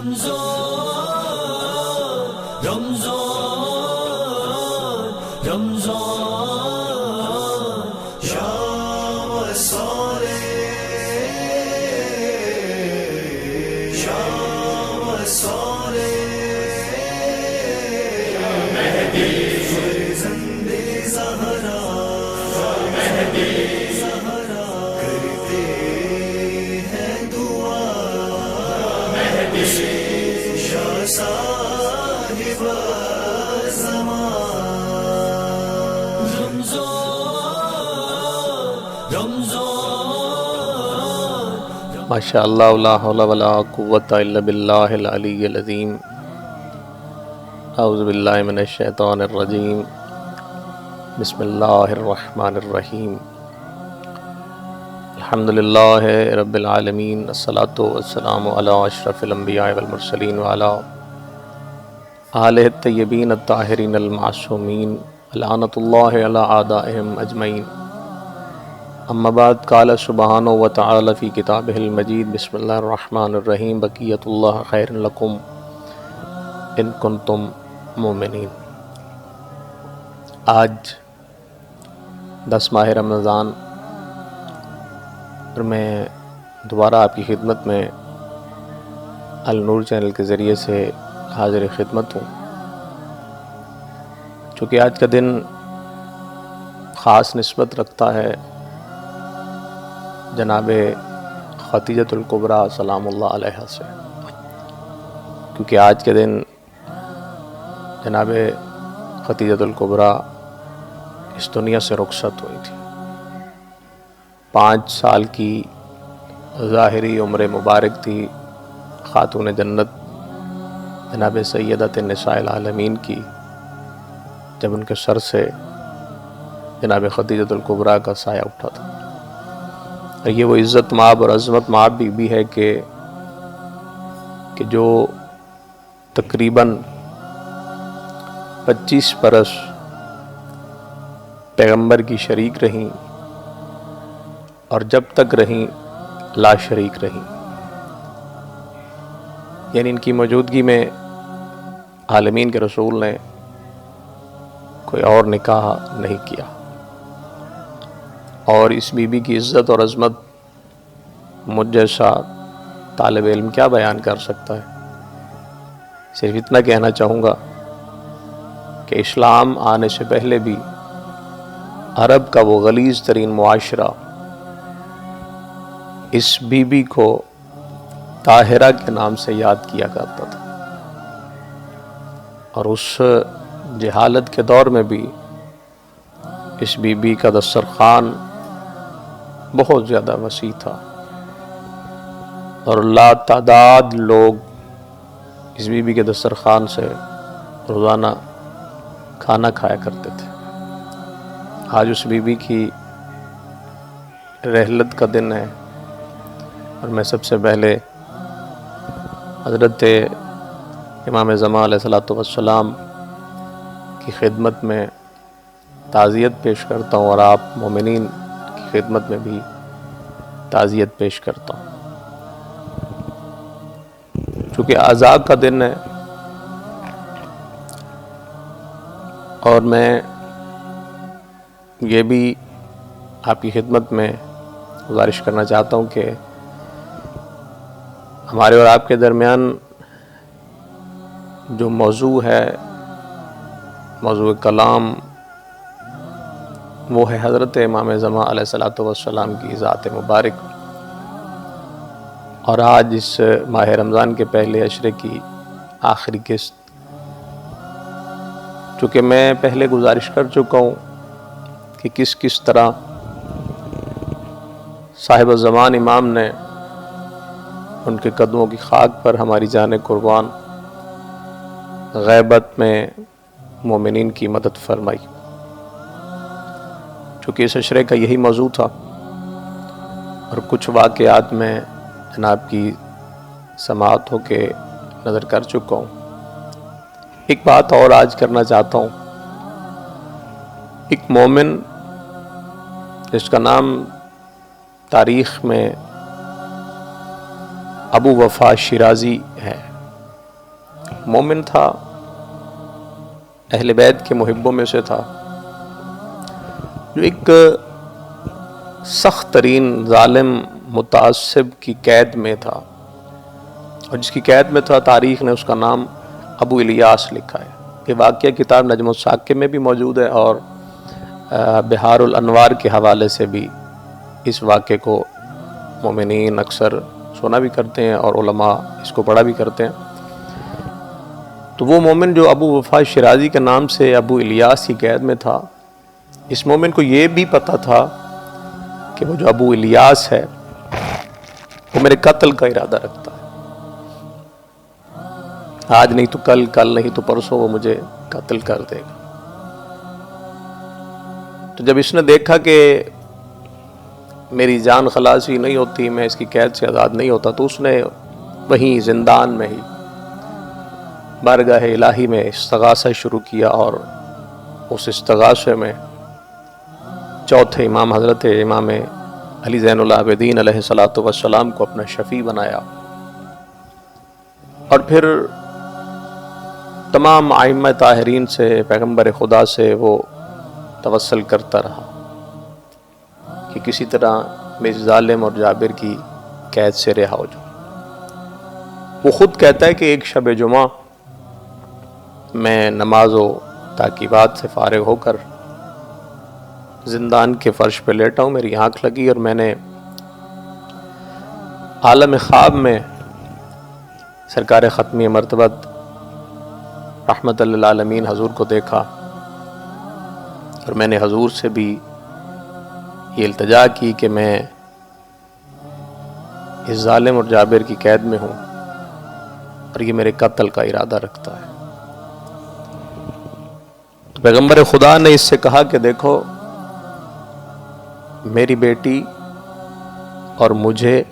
رمضان رمضان رمضان شام صالح شام صالح مہدی فرزند زہرا مہدی زہرا کرتے ہیں دعا مہدی شاہ صاحب زمان رمضان رمضان ماشاء اللہ لا حول ولا قوۃ الا باللہ العلی العظیم اعوذ باللہ من الشیطان الرجیم بسم اللہ الرحمن الرحیم الحمدللہ رب العالمین الصلاۃ والسلام علی اشرف الانبیاء والمرسلین وعلی آلہ الطیبین الطاہرین المعصومین لعنۃ اللہ علی اعدائہم اجمعین اما بعد قال سبحانہ وتعالی فی کتابہ المجید بسم اللہ الرحمن الرحیم بقیۃ اللہ خیر لکم ان کنتم مومنین۔ آج 10 ماہ رمضان اور میں دوبارہ آپ کی خدمت میں النور چینل کے ذریعے سے حاضر خدمت ہوں، چونکہ آج کا دن خاص نسبت رکھتا ہے جناب خدیجۃ الکبریٰ سلام اللہ علیہا سے، کیونکہ آج کے دن جناب خدیجۃ الکبریٰ اس دنیا سے رخصت ہوئی تھی۔ 5 سال کی ظاہری عمر مبارک تھی خاتون جنت جناب سیدۃ النساء العالمین کی، جب ان کے سر سے جناب خدیجۃ الکبریٰ کا سایہ اٹھا تھا۔ اور یہ وہ عزت مآب اور عظمت مآب بھی ہے کہ جو تقریباً 25 برس پیغمبر کی شریک رہیں اور جب تک رہیں لا شریک رہیں، یعنی ان کی موجودگی میں عالمین کے رسول نے کوئی اور نکاح نہیں کیا۔ اور اس بی بی کی عزت اور عظمت مجھ جیسا طالب علم کیا بیان کر سکتا ہے؟ صرف اتنا کہنا چاہوں گا کہ اسلام آنے سے پہلے بھی عرب کا وہ غلیظ ترین معاشرہ اس بی بی کو طاہرہ کے نام سے یاد کیا کرتا تھا، اور اس جہالت کے دور میں بھی اس بی بی کا دسترخوان بہت زیادہ وسیع تھا، اور لا تعداد لوگ اس بی بی کے دسترخوان سے روزانہ کھانا کھایا کرتے تھے۔ آج اس بی بی کی رحلت کا دن ہے، اور میں سب سے پہلے حضرت امام زمان علیہ السلام کی خدمت میں تعزیت پیش کرتا ہوں، اور آپ مومنین کی خدمت میں بھی تعزیت پیش کرتا ہوں، چونکہ عزاء کا دن ہے۔ اور میں یہ بھی آپ کی خدمت میں گزارش کرنا چاہتا ہوں کہ ہمارے اور آپ کے درمیان جو موضوع ہے، موضوع کلام، وہ ہے حضرت امام زمان علیہ السلام کی ذات مبارک۔ اور آج اس ماہ رمضان کے پہلے عشرے کی آخری قسط، چونکہ میں پہلے گزارش کر چکا ہوں کہ کس طرح صاحب زمان امام نے ان کے قدموں کی خاک پر ہماری جانیں قربان غیبت میں مومنین کی مدد فرمائی، چونکہ اس عشرے کا یہی موضوع تھا۔ اور کچھ واقعات میں جناب کی سماعت ہو کے نظر کر چکا ہوں۔ ایک بات اور آج کرنا چاہتا ہوں۔ ایک مومن جس کا نام تاریخ میں ابو وفا شیرازی ہے، مومن تھا، اہل بیت کے محبوں میں سے تھا، جو ایک سخت ترین ظالم متعصب کی قید میں تھا، اور جس کی قید میں تھا تاریخ نے اس کا نام ابو الیاس لکھا ہے۔ یہ واقعہ کتاب نجم الثاقب میں بھی موجود ہے، اور بحار الانوار کے حوالے سے بھی اس واقعے کو مومنین اکثر سنا بھی کرتے ہیں اور علماء اس کو پڑھا بھی کرتے ہیں۔ تو وہ مومن جو ابو وفا شیرازی کے نام سے ابو الیاس کی قید میں تھا، اس مومن کو یہ بھی پتہ تھا کہ وہ جو ابو الیاس ہے وہ میرے قتل کا ارادہ رکھتا ہے، آج نہیں تو کل، کل نہیں تو پرسوں وہ مجھے قتل کر دے گا۔ تو جب اس نے دیکھا کہ میری جان خلاصی نہیں ہوتی، میں اس کی قید سے آزاد نہیں ہوتا، تو اس نے وہیں زندان میں ہی بارگاہ الہی میں استغاثہ شروع کیا، اور اس استغاثے میں چوتھے امام حضرت امام علی زین العابدین علیہ الصلوۃ والسلام کو اپنا شفیع بنایا، اور پھر تمام ائمہ طاہرین سے، پیغمبر خدا سے وہ توسل کرتا رہا کہ کسی طرح میں اس ظالم اور جابر کی قید سے رہا ہو جاؤں۔ وہ خود کہتا ہے کہ ایک شب جمعہ میں نماز و تعقیبات سے فارغ ہو کر زندان کے فرش پہ لیٹا ہوں، میری آنکھ لگی اور میں نے عالم خواب میں سرکار ختمی مرتبت رحمت للعالمین حضور کو دیکھا، اور میں نے حضور سے بھی یہ التجا کی کہ میں اس ظالم اور جابر کی قید میں ہوں اور یہ میرے قتل کا ارادہ رکھتا ہے۔ تو پیغمبر خدا نے اس سے کہا کہ دیکھو، میری بیٹی اور مجھے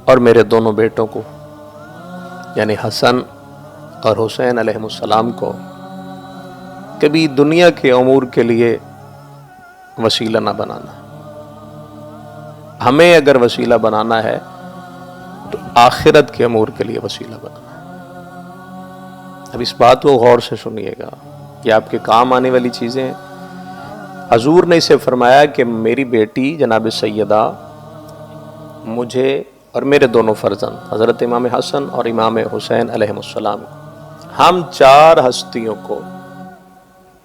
اور میرے دونوں بیٹوں کو، یعنی حسن اور حسین علیہ السلام کو، کبھی دنیا کے امور کے لیے وسیلہ نہ بنانا۔ ہمیں اگر وسیلہ بنانا ہے تو آخرت کے امور کے لیے وسیلہ بنانا ہے۔ اب اس بات کو غور سے سنیے گا، یہ آپ کے کام آنے والی چیزیں ہیں۔ حضور نے اسے فرمایا کہ میری بیٹی جناب سیدہ، مجھے اور میرے دونوں فرزند حضرت امام حسن اور امام حسین علیہ السلام، ہم چار ہستیوں کو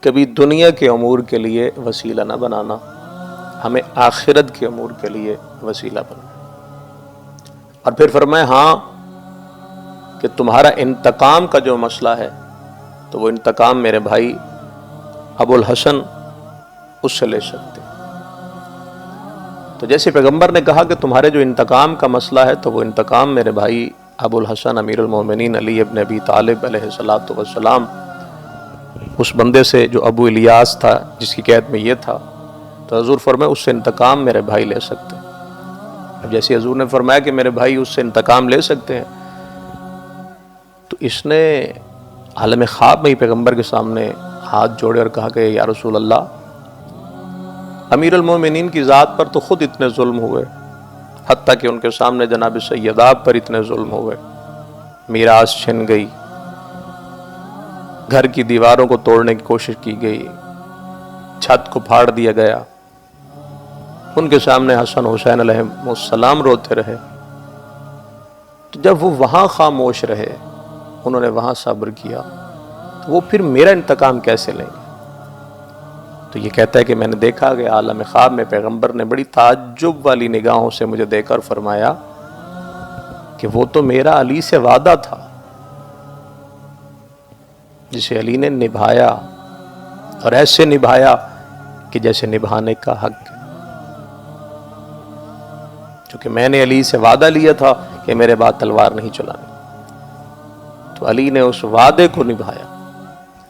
کبھی دنیا کے امور کے لیے وسیلہ نہ بنانا، ہمیں آخرت کے امور کے لیے وسیلہ بنانا۔ اور پھر فرمایا ہاں کہ تمہارا انتقام کا جو مسئلہ ہے تو وہ انتقام میرے بھائی ابو الحسن اس سے لے سکتے۔ تو جیسے پیغمبر نے کہا کہ تمہارے جو انتقام کا مسئلہ ہے تو وہ انتقام میرے بھائی ابو الحسن امیر المومنین علی ابن ابی طالب علیہ الصلوۃ والسلام، اس بندے سے جو ابو الیاس تھا جس کی قید میں یہ تھا، تو حضور فرمائے اس سے انتقام میرے بھائی لے سکتے ہیں۔ اب جیسے حضور نے فرمایا کہ میرے بھائی اس سے انتقام لے سکتے ہیں، تو اس نے عالم خواب میں ہی پیغمبر کے سامنے ہاتھ جوڑے اور کہا کہ یا رسول اللہ، امیر المومنین کی ذات پر تو خود اتنے ظلم ہوئے، حتیٰ کہ ان کے سامنے جناب سیدہ پر اتنے ظلم ہوئے، میراث چھن گئی، گھر کی دیواروں کو توڑنے کی کوشش کی گئی، چھت کو پھاڑ دیا گیا، ان کے سامنے حسن حسین علیہ السلام روتے رہے۔ تو جب وہ وہاں خاموش رہے، انہوں نے وہاں صبر کیا، تو وہ پھر میرا انتقام کیسے لیں گے؟ تو یہ کہتا ہے کہ میں نے دیکھا کہ عالم خواب میں پیغمبر نے بڑی تعجب والی نگاہوں سے مجھے دیکھ کر فرمایا کہ وہ تو میرا علی سے وعدہ تھا جسے علی نے نبھایا، اور ایسے نبھایا کہ جیسے نبھانے کا حق ہے، کیونکہ میں نے علی سے وعدہ لیا تھا کہ میرے بعد تلوار نہیں چلانی، تو علی نے اس وعدے کو نبھایا۔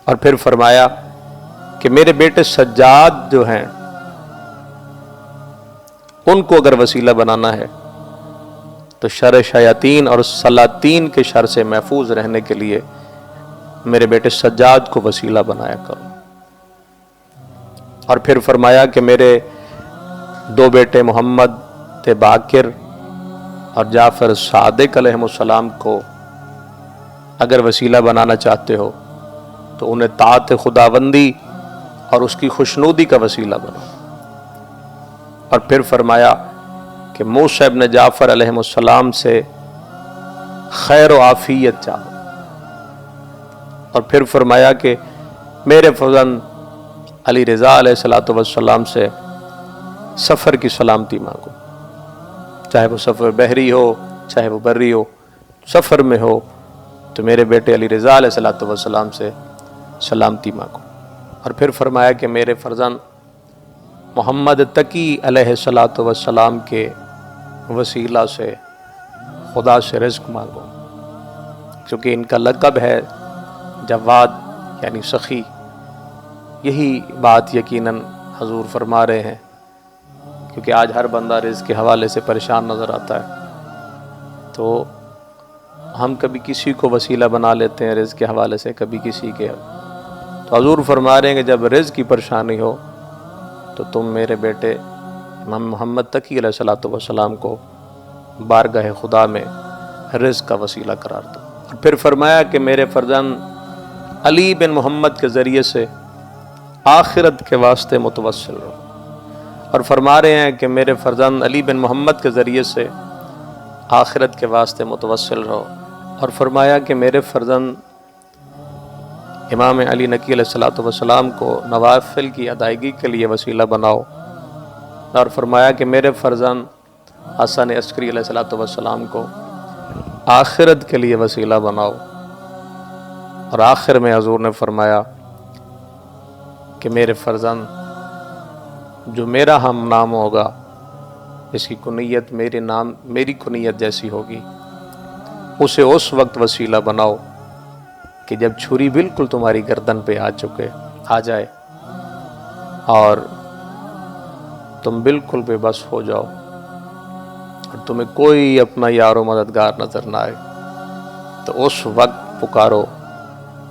اور پھر فرمایا کہ میرے بیٹے سجاد جو ہیں ان کو اگر وسیلہ بنانا ہے تو شر شیاطین اور سلاطین کے شر سے محفوظ رہنے کے لیے میرے بیٹے سجاد کو وسیلہ بنایا کرو۔ اور پھر فرمایا کہ میرے دو بیٹے محمد باقر اور جعفر صادق علیہ السلام کو اگر وسیلہ بنانا چاہتے ہو تو انہیں طاعت خداوندی اور اس کی خوشنودی کا وسیلہ بناؤ۔ اور پھر فرمایا کہ موسیٰ ابن جعفر علیہ السلام سے خیر و عافیت چاہو۔ اور پھر فرمایا کہ میرے فرزند علی رضا علیہ السلام سے سفر کی سلامتی مانگو، چاہے وہ سفر بحری ہو چاہے وہ بری ہو، سفر میں ہو تو میرے بیٹے علی رضا علیہ السلام سے سلامتی مانگو۔ اور پھر فرمایا کہ میرے فرزند محمد تقی علیہ السلام کے وسیلہ سے خدا سے رزق مانگو، کیونکہ ان کا لقب ہے جواد یعنی سخی۔ یہی بات یقیناً حضور فرما رہے ہیں، کیونکہ آج ہر بندہ رزق کے حوالے سے پریشان نظر آتا ہے، تو ہم کبھی کسی کو وسیلہ بنا لیتے ہیں رزق کے حوالے سے، کبھی کسی کے۔ تو حضور فرما رہے ہیں کہ جب رزق کی پریشانی ہو تو تم میرے بیٹے امام محمد تقی علیہ السلام کو بارگاہ خدا میں رزق کا وسیلہ قرار دو۔ اور پھر فرمایا کہ میرے فرزند علی بن محمد کے ذریعے سے آخرت کے واسطے متوسل رہو۔ اور فرما رہے ہیں کہ میرے فرزند علی بن محمد کے ذریعے سے آخرت کے واسطے متوسل رہو۔ اور فرمایا کہ میرے فرزند امام علی نقی علیہ السلام کو نوافل کی ادائیگی کے لیے وسیلہ بناؤ۔ اور فرمایا کہ میرے فرزند حسن عسکری علیہ السلام کو آخرت کے لیے وسیلہ بناؤ۔ اور آخر میں حضور نے فرمایا کہ میرے فرزند جو میرا ہم نام ہوگا، اس کی کنیت میری کنیت جیسی ہوگی، اسے اس وقت وسیلہ بناؤ کہ جب چھری بالکل تمہاری گردن پہ آ جائے اور تم بالکل بے بس ہو جاؤ اور تمہیں کوئی اپنا یار و مددگار نظر نہ آئے، تو اس وقت پکارو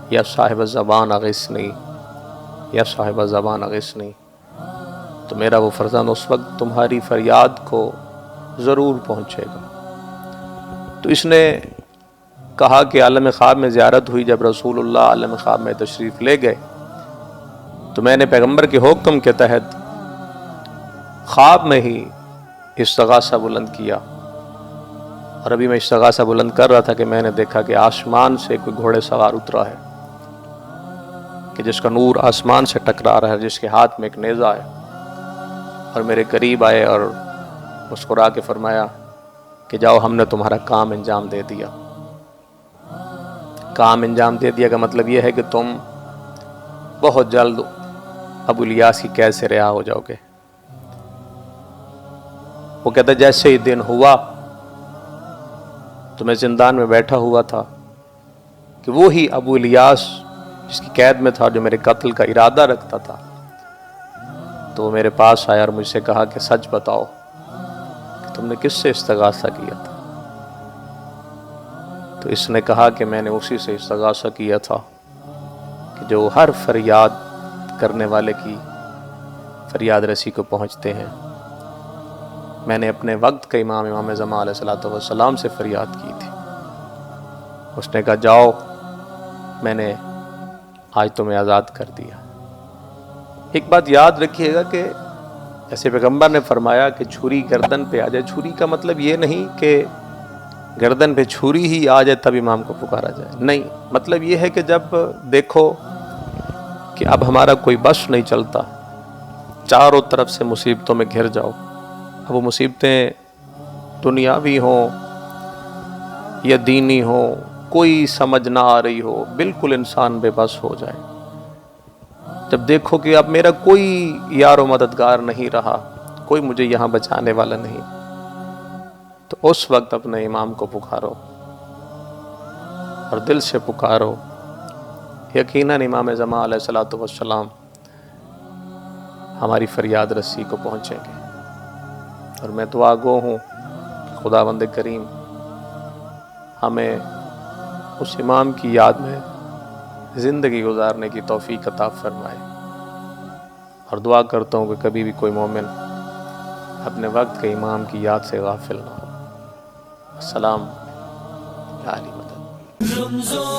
یا صاحب زبان اغثنی، یا صاحب زبان اغثنی، تو میرا وہ فرزند اس وقت تمہاری فریاد کو ضرور پہنچے گا۔ تو اس نے کہا کہ عالم خواب میں زیارت ہوئی، جب رسول اللہ عالم خواب میں تشریف لے گئے تو میں نے پیغمبر کے حکم کے تحت خواب میں ہی استغاثہ بلند کیا، اور ابھی میں استغاثہ بلند کر رہا تھا کہ میں نے دیکھا کہ آسمان سے کوئی گھوڑے سوار اترا ہے، کہ جس کا نور آسمان سے ٹکرا رہا ہے، جس کے ہاتھ میں ایک نیزہ ہے، اور میرے قریب آئے اور مسکرا کے فرمایا کہ جاؤ، ہم نے تمہارا کام انجام دے دیا۔ کام انجام دے دیا کا مطلب یہ ہے کہ تم بہت جلد ابو الیاس کی قید سے رہا ہو جاؤ گے۔ وہ کہتا جیسے ہی دن ہوا تو میں زندان میں بیٹھا ہوا تھا کہ وہی ابو الیاس جس کی قید میں تھا، جو میرے قتل کا ارادہ رکھتا تھا، تو وہ میرے پاس آیا اور مجھ سے کہا کہ سچ بتاؤ کہ تم نے کس سے استغاثہ کیا تھا؟ تو اس نے کہا کہ میں نے اسی سے استغاثہ کیا تھا کہ جو ہر فریاد کرنے والے کی فریاد رسی کو پہنچتے ہیں۔ میں نے اپنے وقت کا امام زمان علیہ السلام سے فریاد کی تھی۔ اس نے کہا جاؤ، میں نے آج تمہیں آزاد کر دیا۔ ایک بات یاد رکھیے گا کہ جیسے پیغمبر نے فرمایا کہ چھری گردن پہ آ جائے، چھری کا مطلب یہ نہیں کہ گردن پہ چھری ہی آ جائے تب امام کو پکارا جائے، نہیں، مطلب یہ ہے کہ جب دیکھو کہ اب ہمارا کوئی بس نہیں چلتا، چاروں طرف سے مصیبتوں میں گھر جاؤ، اب وہ مصیبتیں دنیاوی ہوں یا دینی ہوں، کوئی سمجھ نہ آ رہی ہو، بالکل انسان بے بس ہو جائے، جب دیکھو کہ اب میرا کوئی یار و مددگار نہیں رہا، کوئی مجھے یہاں بچانے والا نہیں، تو اس وقت اپنے امام کو پکارو اور دل سے پکارو، یقیناً امام زمان علیہ السلام ہماری فریاد رسی کو پہنچیں گے۔ اور میں دعا گو ہوں کہ خداوند کریم ہمیں اس امام کی یاد میں زندگی گزارنے کی توفیق عطا فرمائے، اور دعا کرتا ہوں کہ کبھی بھی کوئی مومن اپنے وقت کے امام کی یاد سے غافل نہ ہو۔ السلام علیکم۔ Ramzan